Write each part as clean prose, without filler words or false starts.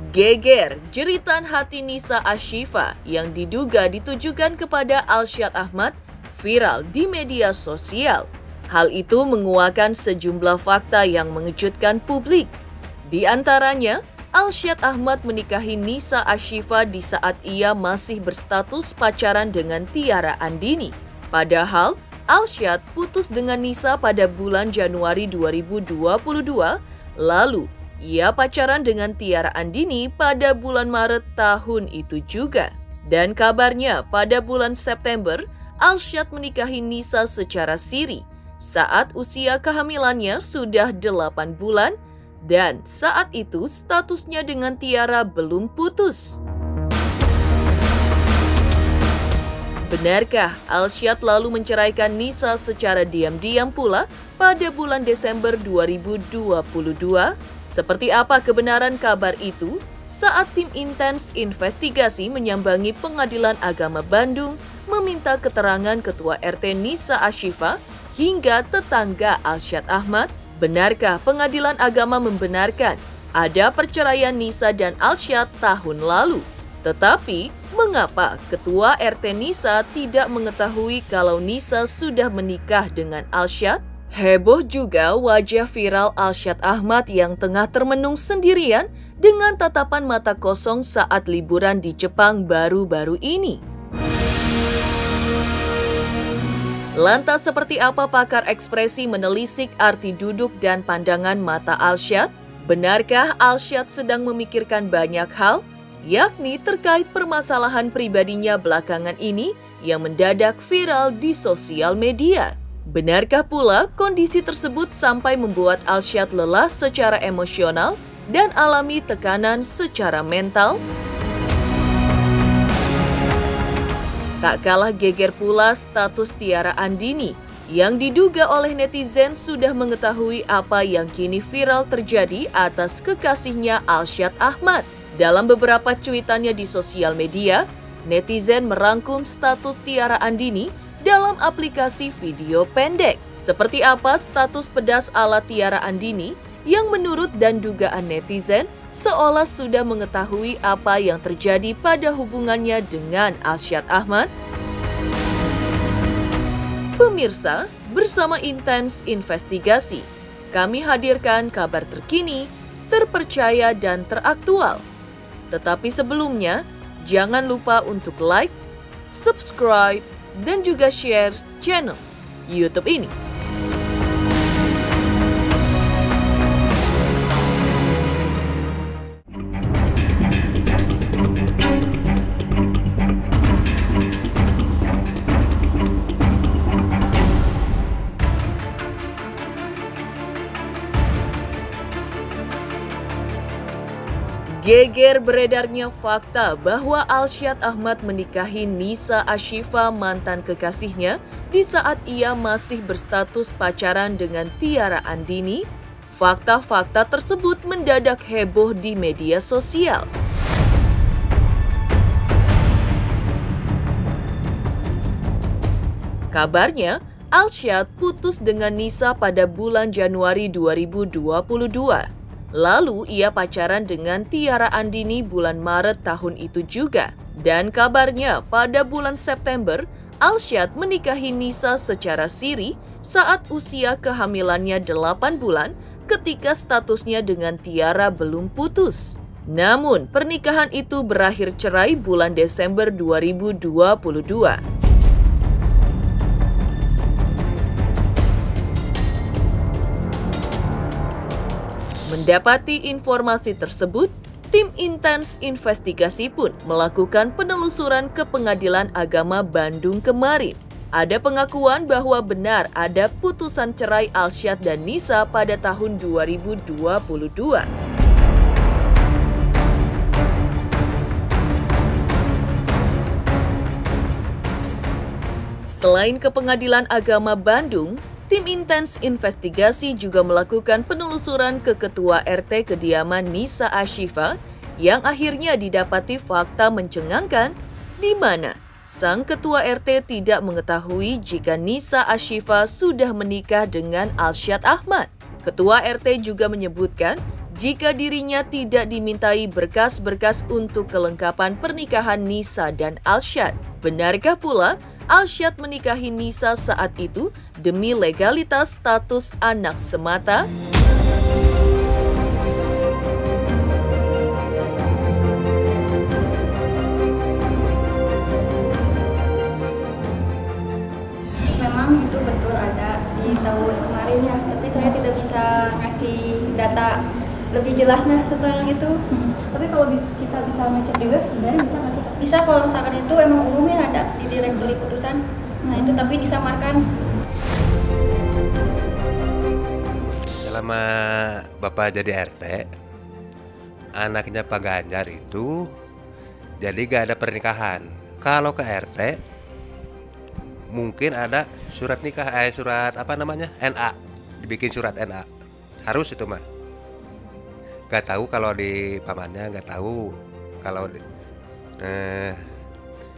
Geger jeritan hati Nisa Ashifa yang diduga ditujukan kepada Alsyad Ahmad viral di media sosial. Hal itu menguatkan sejumlah fakta yang mengejutkan publik. Di antaranya, Alsyad Ahmad menikahi Nisa Ashifa di saat ia masih berstatus pacaran dengan Tiara Andini. Padahal, Alsyad putus dengan Nisa pada bulan Januari 2022, lalu ia pacaran dengan Tiara Andini pada bulan Maret tahun itu juga. Dan kabarnya pada bulan September, Alsyad menikahi Nisa secara siri saat usia kehamilannya sudah 8 bulan dan saat itu statusnya dengan Tiara belum putus. Benarkah Alsyad lalu menceraikan Nisa secara diam-diam pula pada bulan Desember 2022? Seperti apa kebenaran kabar itu? Saat tim intens investigasi menyambangi Pengadilan Agama Bandung meminta keterangan Ketua RT Nisa Ashifa hingga tetangga Alsyad Ahmad, benarkah Pengadilan Agama membenarkan ada perceraian Nisa dan Alsyad tahun lalu? Tetapi, mengapa Ketua RT Nisa tidak mengetahui kalau Nisa sudah menikah dengan Alsyad? Heboh juga wajah viral Alsyad Ahmad yang tengah termenung sendirian dengan tatapan mata kosong saat liburan di Jepang baru-baru ini. Lantas seperti apa pakar ekspresi menelisik arti duduk dan pandangan mata Alsyad? Benarkah Alsyad sedang memikirkan banyak hal? Yakni terkait permasalahan pribadinya belakangan ini yang mendadak viral di sosial media. Benarkah pula kondisi tersebut sampai membuat Alsyad lelah secara emosional dan alami tekanan secara mental? Tak kalah geger pula status Tiara Andini yang diduga oleh netizen sudah mengetahui apa yang kini viral terjadi atas kekasihnya Alsyad Ahmad. Dalam beberapa cuitannya di sosial media, netizen merangkum status Tiara Andini dalam aplikasi video pendek. Seperti apa status pedas ala Tiara Andini yang menurut dan dugaan netizen seolah sudah mengetahui apa yang terjadi pada hubungannya dengan Alsyad Ahmad? Pemirsa, bersama intens investigasi, kami hadirkan kabar terkini, terpercaya dan teraktual. Tetapi sebelumnya, jangan lupa untuk like, subscribe, dan juga share channel YouTube ini. Geger beredarnya fakta bahwa Alsyad Ahmad menikahi Nisa Ashifa, mantan kekasihnya, di saat ia masih berstatus pacaran dengan Tiara Andini. Fakta-fakta tersebut mendadak heboh di media sosial. Kabarnya, Alsyad putus dengan Nisa pada bulan Januari 2022. Lalu ia pacaran dengan Tiara Andini bulan Maret tahun itu juga. Dan kabarnya pada bulan September, Alsyad menikahi Nisa secara siri saat usia kehamilannya 8 bulan ketika statusnya dengan Tiara belum putus. Namun pernikahan itu berakhir cerai bulan Desember 2022. Mendapati informasi tersebut, tim intens investigasi pun melakukan penelusuran ke Pengadilan Agama Bandung kemarin. Ada pengakuan bahwa benar ada putusan cerai Alsyad dan Nisa pada tahun 2022. Selain ke Pengadilan Agama Bandung, tim intens investigasi juga melakukan penelusuran ke Ketua RT kediaman Nisa Ashifa yang akhirnya didapati fakta mencengangkan di mana sang Ketua RT tidak mengetahui jika Nisa Ashifa sudah menikah dengan Alsyad Ahmad. Ketua RT juga menyebutkan jika dirinya tidak dimintai berkas-berkas untuk kelengkapan pernikahan Nisa dan Alsyad. Benarkah pula Alsyad menikahi Nisa saat itu demi legalitas status anak semata? Memang itu betul ada di tahun kemarin ya, tapi saya tidak bisa ngasih data lebih jelasnya tentang itu. Tapi kalau kita bisa ngecek di web sebenarnya bisa nggak sih? Bisa kalau misalkan itu emang umumnya ada di direktori putusan. Nah itu tapi disamarkan. Selama Bapak jadi RT, anaknya Pak Ganjar itu jadi gak ada pernikahan. Kalau ke RT mungkin ada surat nikah, surat apa namanya, NA, dibikin surat NA, harus itu mah. Gak tahu kalau di pamannya, gak tahu kalau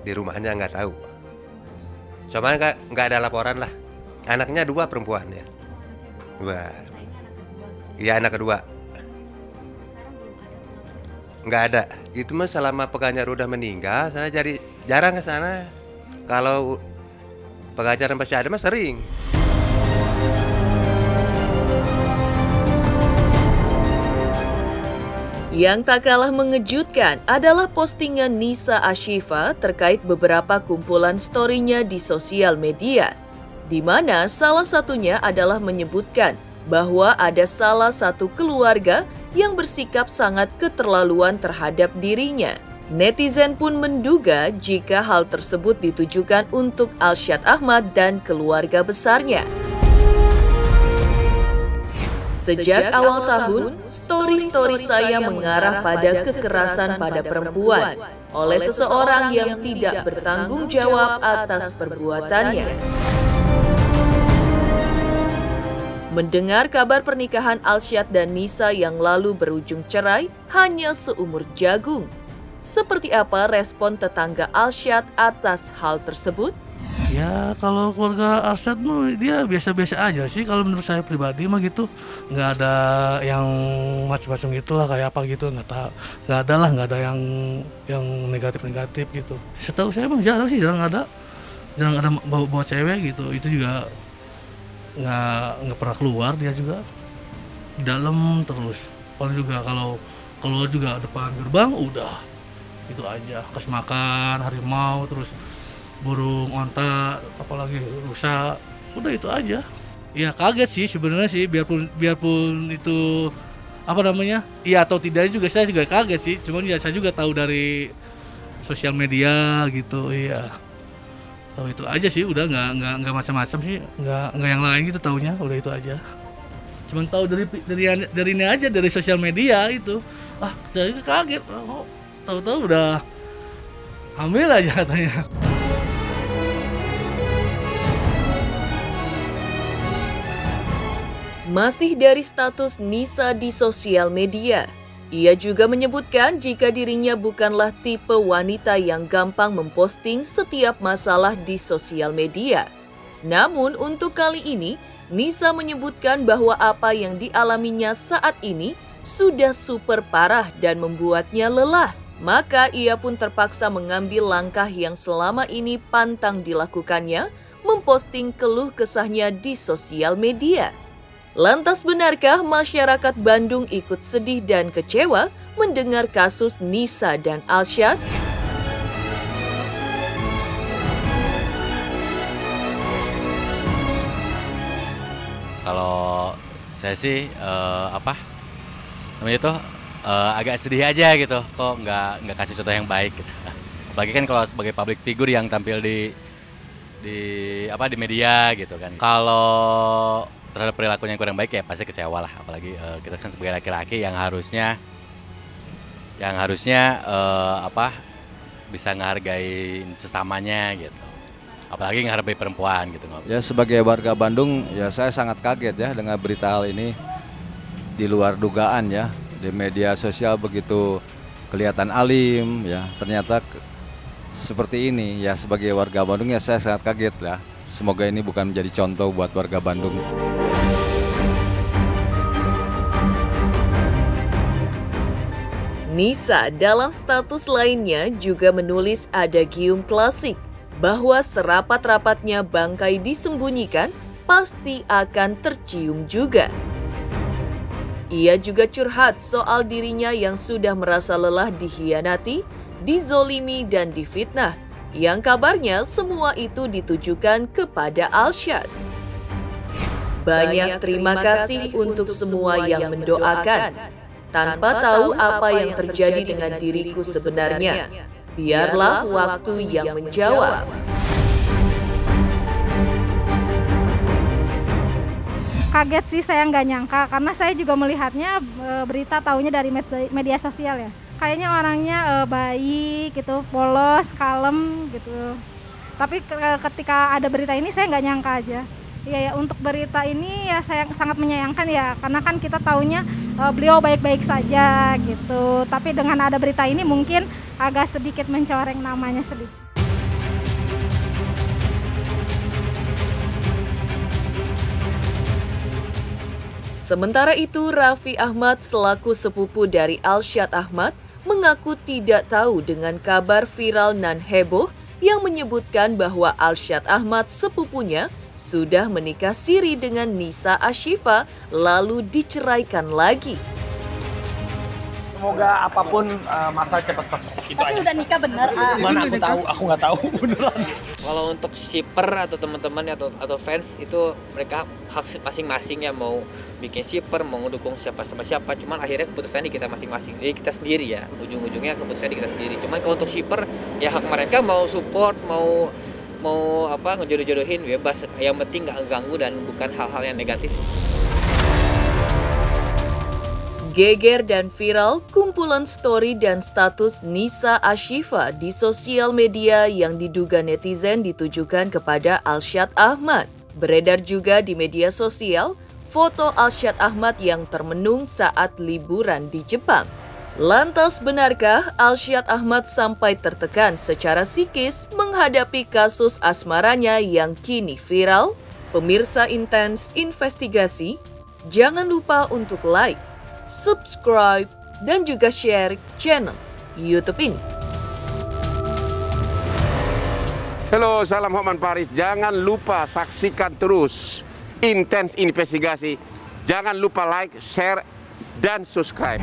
di rumahnya, gak tahu. Cuma nggak ada laporan lah. Anaknya 2 perempuan ya, 2. Iya anak kedua. Nggak ada. Itu mah selama Pak Ganjar udah meninggal, saya jadi jarang ke sana. Kalau Pak Ganjar masih ada mah sering. Yang tak kalah mengejutkan adalah postingan Nisa Ashifa terkait beberapa kumpulan story-nya di sosial media, di mana salah satunya adalah menyebutkan bahwa ada salah satu keluarga yang bersikap sangat keterlaluan terhadap dirinya. Netizen pun menduga jika hal tersebut ditujukan untuk Alsyad Ahmad dan keluarga besarnya. Sejak awal tahun, story-story saya mengarah pada kekerasan pada perempuan oleh seseorang yang tidak bertanggung jawab atas perbuatannya. Mendengar kabar pernikahan Alsyad dan Nisa yang lalu berujung cerai hanya seumur jagung. Seperti apa respon tetangga Alsyad atas hal tersebut? Ya kalau keluarga Alsyad dia biasa-biasa aja sih kalau menurut saya pribadi mah gitu. Nggak ada yang macam-macam gitulah kayak apa gitu, nggak ada yang negatif-negatif gitu. Setahu saya emang jarang ada bawa cewek gitu. Itu juga nggak pernah keluar, dia juga di dalam terus. Paling juga kalau keluar juga depan gerbang udah itu aja, kasih makan harimau terus burung onta, apalagi rusa, udah itu aja. Ya kaget sih sebenarnya sih, biarpun itu apa namanya, iya atau tidak juga saya juga kaget sih. Cuman ya saya juga tahu dari sosial media gitu, iya. Tahu itu aja sih, udah nggak macam-macam sih, nggak yang lain gitu taunya, udah itu aja. Cuman tahu dari ini aja, dari sosial media itu. Saya juga kaget, tahu-tahu udah hamil aja katanya. Masih dari status Nisa di sosial media, ia juga menyebutkan jika dirinya bukanlah tipe wanita yang gampang memposting setiap masalah di sosial media. Namun untuk kali ini, Nisa menyebutkan bahwa apa yang dialaminya saat ini sudah super parah dan membuatnya lelah. Maka ia pun terpaksa mengambil langkah yang selama ini pantang dilakukannya, memposting keluh kesahnya di sosial media. Lantas benarkah masyarakat Bandung ikut sedih dan kecewa mendengar kasus Nisa dan Alsyad? Kalau saya sih agak sedih aja gitu, kok nggak kasih contoh yang baik gitu. Apalagi kan kalau sebagai public figure yang tampil di media gitu kan. Kalau terhadap perilakunya yang kurang baik ya pasti kecewa lah, apalagi kita kan sebagai laki-laki yang harusnya bisa menghargai sesamanya gitu, apalagi menghargai perempuan gitu. Ya sebagai warga Bandung ya saya sangat kaget ya dengan berita hal ini, di luar dugaan ya, di media sosial begitu kelihatan alim ya, ternyata seperti ini ya. Sebagai warga Bandung ya saya sangat kaget ya. Semoga ini bukan menjadi contoh buat warga Bandung. Nisa dalam status lainnya juga menulis adagium klasik bahwa serapat-rapatnya bangkai disembunyikan pasti akan tercium juga. Ia juga curhat soal dirinya yang sudah merasa lelah dikhianati, dizolimi dan difitnah, yang kabarnya semua itu ditujukan kepada Alsyad. Banyak terima kasih untuk semua yang mendoakan. Tanpa tahu apa yang terjadi dengan diriku sebenarnya, biarlah waktu yang menjawab. Kaget sih, saya nggak nyangka karena saya juga melihatnya berita taunya dari media sosial ya. Kayaknya orangnya baik gitu, polos, kalem gitu. Tapi ketika ada berita ini saya nggak nyangka aja. Ya, untuk berita ini ya saya sangat menyayangkan ya, karena kan kita taunya beliau baik-baik saja gitu. Tapi dengan ada berita ini mungkin agak sedikit mencoreng namanya sedikit. Sementara itu, Raffi Ahmad selaku sepupu dari Alsyad Ahmad mengaku tidak tahu dengan kabar viral nan heboh yang menyebutkan bahwa Alsyad Ahmad sepupunya sudah menikah siri dengan Nisa Ashifa lalu diceraikan lagi. Semoga apapun masalah cepat selesai. Itu Tapi aja. udah nikah bener. Mana aku tahu, aku nggak tahu beneran. Kalau untuk shipper atau teman-teman atau fans itu mereka hak masing-masing ya, mau bikin shipper, mau ngedukung siapa. Cuman akhirnya keputusan di kita masing-masing, jadi kita sendiri ya. Ujung-ujungnya keputusan di kita sendiri. Cuman kalau untuk shipper ya hak mereka mau support, mau ngejodoh-jodohin bebas. Yang penting nggak ganggu dan bukan hal-hal yang negatif. Geger dan viral kumpulan story dan status Nisa Ashifa di sosial media yang diduga netizen ditujukan kepada Alsyad Ahmad. Beredar juga di media sosial foto Alsyad Ahmad yang termenung saat liburan di Jepang. Lantas benarkah Alsyad Ahmad sampai tertekan secara psikis menghadapi kasus asmaranya yang kini viral? Pemirsa Intens Investigasi, jangan lupa untuk like, subscribe, dan juga share channel YouTube ini. Halo, salam Hotman Paris. Jangan lupa saksikan terus Intens Investigasi. Jangan lupa like, share, dan subscribe.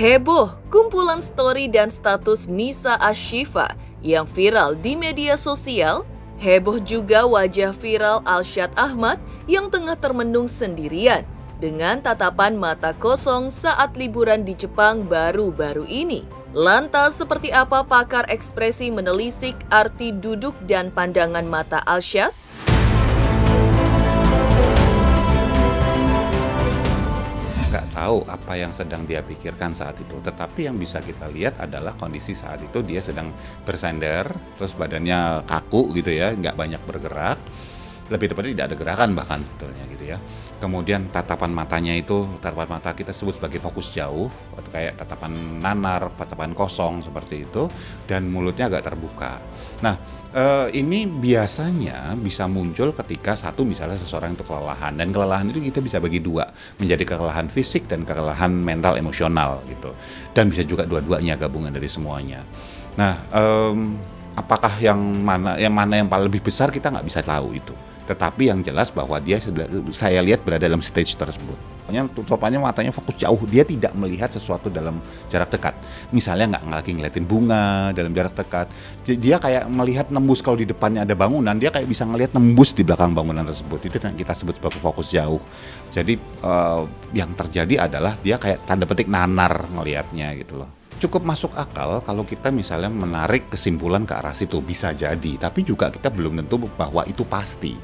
Heboh kumpulan story dan status Nisa Ashifa yang viral di media sosial. Heboh juga wajah viral Alsyad Ahmad yang tengah termenung sendirian dengan tatapan mata kosong saat liburan di Jepang baru-baru ini. Lantas seperti apa pakar ekspresi menelisik arti duduk dan pandangan mata Alsyad? Nggak tahu apa yang sedang dia pikirkan saat itu, tetapi yang bisa kita lihat adalah kondisi saat itu dia sedang bersandar, terus badannya kaku gitu ya, nggak banyak bergerak, lebih tepatnya tidak ada gerakan bahkan sebetulnya gitu ya. Kemudian tatapan matanya itu, tatapan mata kita sebut sebagai fokus jauh, atau kayak tatapan nanar, tatapan kosong seperti itu, dan mulutnya agak terbuka. Nah, ini biasanya bisa muncul ketika satu misalnya seseorang itu kelelahan, dan kelelahan itu kita bisa bagi dua, menjadi kelelahan fisik dan kelelahan mental emosional gitu, dan bisa juga dua-duanya gabungan dari semuanya. Nah, apakah yang mana yang paling lebih besar kita nggak bisa tahu itu, tetapi yang jelas bahwa dia saya lihat berada dalam stage tersebut. Tutupannya matanya fokus jauh, dia tidak melihat sesuatu dalam jarak dekat. Misalnya nggak lagi ngeliatin bunga dalam jarak dekat, dia kayak melihat nembus. Kalau di depannya ada bangunan, dia kayak bisa ngelihat nembus di belakang bangunan tersebut. Itu yang kita sebut sebagai fokus jauh. Jadi yang terjadi adalah dia kayak tanda petik nanar ngelihatnya gitu loh. Cukup masuk akal kalau kita misalnya menarik kesimpulan ke arah situ, bisa jadi, tapi juga kita belum tentu bahwa itu pasti.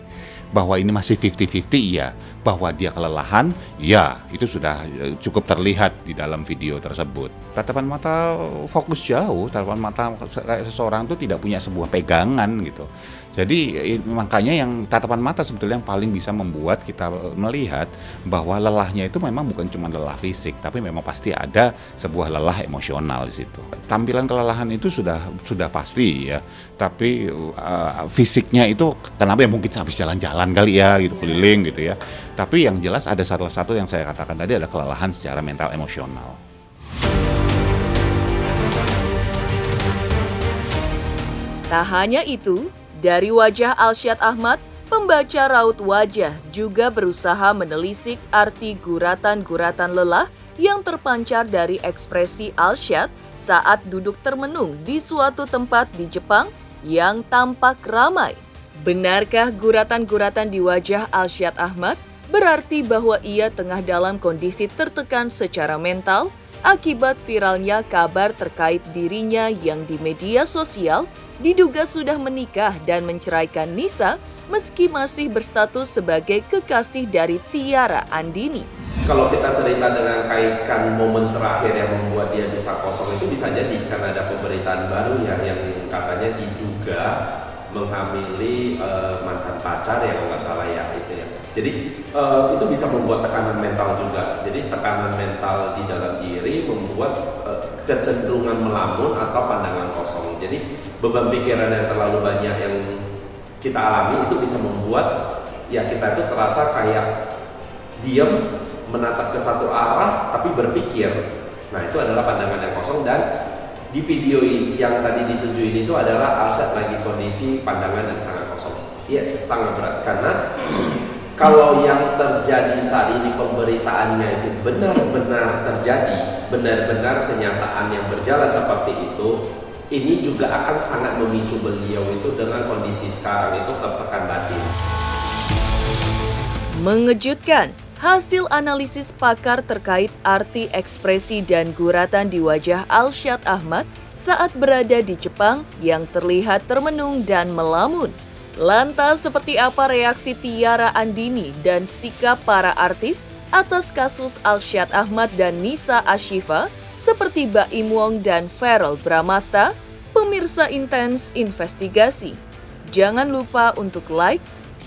Bahwa ini masih 50-50, iya. Bahwa dia kelelahan, ya, itu sudah cukup terlihat di dalam video tersebut. Tatapan mata fokus jauh, tatapan mata seseorang itu tidak punya sebuah pegangan gitu. Jadi makanya yang tatapan mata sebetulnya yang paling bisa membuat kita melihat bahwa lelahnya itu memang bukan cuma lelah fisik, tapi memang pasti ada sebuah lelah emosional di situ. Tampilan kelelahan itu sudah pasti ya, tapi fisiknya itu kenapa ya, mungkin habis jalan-jalan kali ya gitu, keliling gitu ya. Tapi yang jelas ada salah satu yang saya katakan tadi, ada kelelahan secara mental emosional. Tak hanya itu, dari wajah Alsyad Ahmad, pembaca raut wajah juga berusaha menelisik arti guratan-guratan lelah yang terpancar dari ekspresi Alsyad saat duduk termenung di suatu tempat di Jepang yang tampak ramai. Benarkah guratan-guratan di wajah Alsyad Ahmad berarti bahwa ia tengah dalam kondisi tertekan secara mental akibat viralnya kabar terkait dirinya yang di media sosial diduga sudah menikah dan menceraikan Nisa meski masih berstatus sebagai kekasih dari Tiara Andini. Kalau kita cerita dengan kaitkan momen terakhir yang membuat dia bisa kosong, itu bisa jadi karena ada pemberitaan baru ya, yang katanya diduga menghamili mantan pacar ya, kalau nggak salah ya itu ya. Jadi itu bisa membuat tekanan mental juga. Jadi tekanan mental di dalam diri membuat kecenderungan melamun atau pandangan kosong. Jadi beban pikiran yang terlalu banyak yang kita alami itu bisa membuat ya kita itu terasa kayak diam, menatap ke satu arah tapi berpikir. Nah itu adalah pandangan yang kosong, dan di video yang tadi ditunjukin itu adalah Alsyad lagi kondisi pandangan yang sangat kosong. Yes, sangat berat, karena kalau yang terjadi saat ini pemberitaannya itu benar-benar terjadi, benar-benar kenyataan yang berjalan seperti itu, ini juga akan sangat memicu beliau itu dengan kondisi sekarang itu tertekan batin. Mengejutkan, hasil analisis pakar terkait arti ekspresi dan guratan di wajah Alsyad Ahmad saat berada di Jepang yang terlihat termenung dan melamun. Lantas seperti apa reaksi Tiara Andini dan sikap para artis atas kasus Alsyad Ahmad dan Nisa Ashifa seperti Baim Wong dan Verrell Bramasta? Pemirsa Intens Investigasi, jangan lupa untuk like,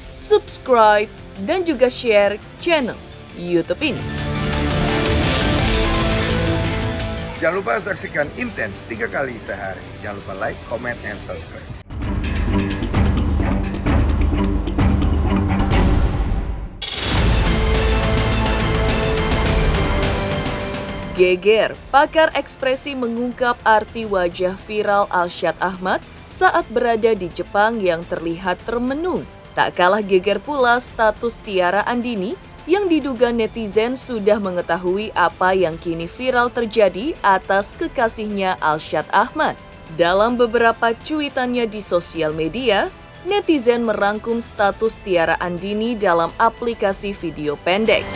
subscribe, dan juga share channel YouTube ini. Jangan lupa saksikan Intens 3 kali sehari. Jangan lupa like, comment, and subscribe. Geger, pakar ekspresi mengungkap arti wajah viral Alsyad Ahmad saat berada di Jepang yang terlihat termenung. Tak kalah geger pula status Tiara Andini yang diduga netizen sudah mengetahui apa yang kini viral terjadi atas kekasihnya Alsyad Ahmad. Dalam beberapa cuitannya di sosial media, netizen merangkum status Tiara Andini dalam aplikasi video pendek.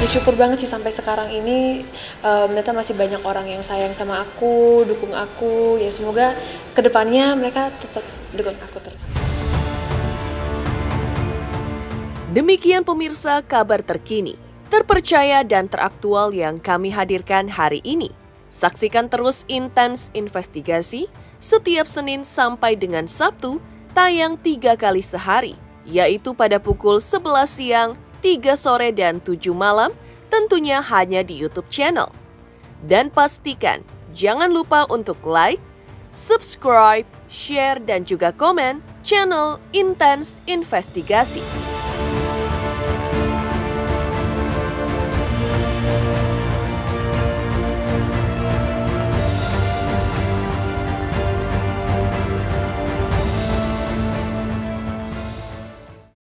Syukur banget sih sampai sekarang ini ternyata masih banyak orang yang sayang sama aku, dukung aku. Ya semoga kedepannya mereka tetap dukung aku terus. Demikian pemirsa kabar terkini, terpercaya dan teraktual yang kami hadirkan hari ini. Saksikan terus Intens Investigasi setiap Senin sampai dengan Sabtu, tayang 3 kali sehari, yaitu pada pukul 11 siang, 3 sore, dan 7 malam, tentunya hanya di YouTube channel. Dan pastikan jangan lupa untuk like, subscribe, share, dan juga komen channel Intens Investigasi.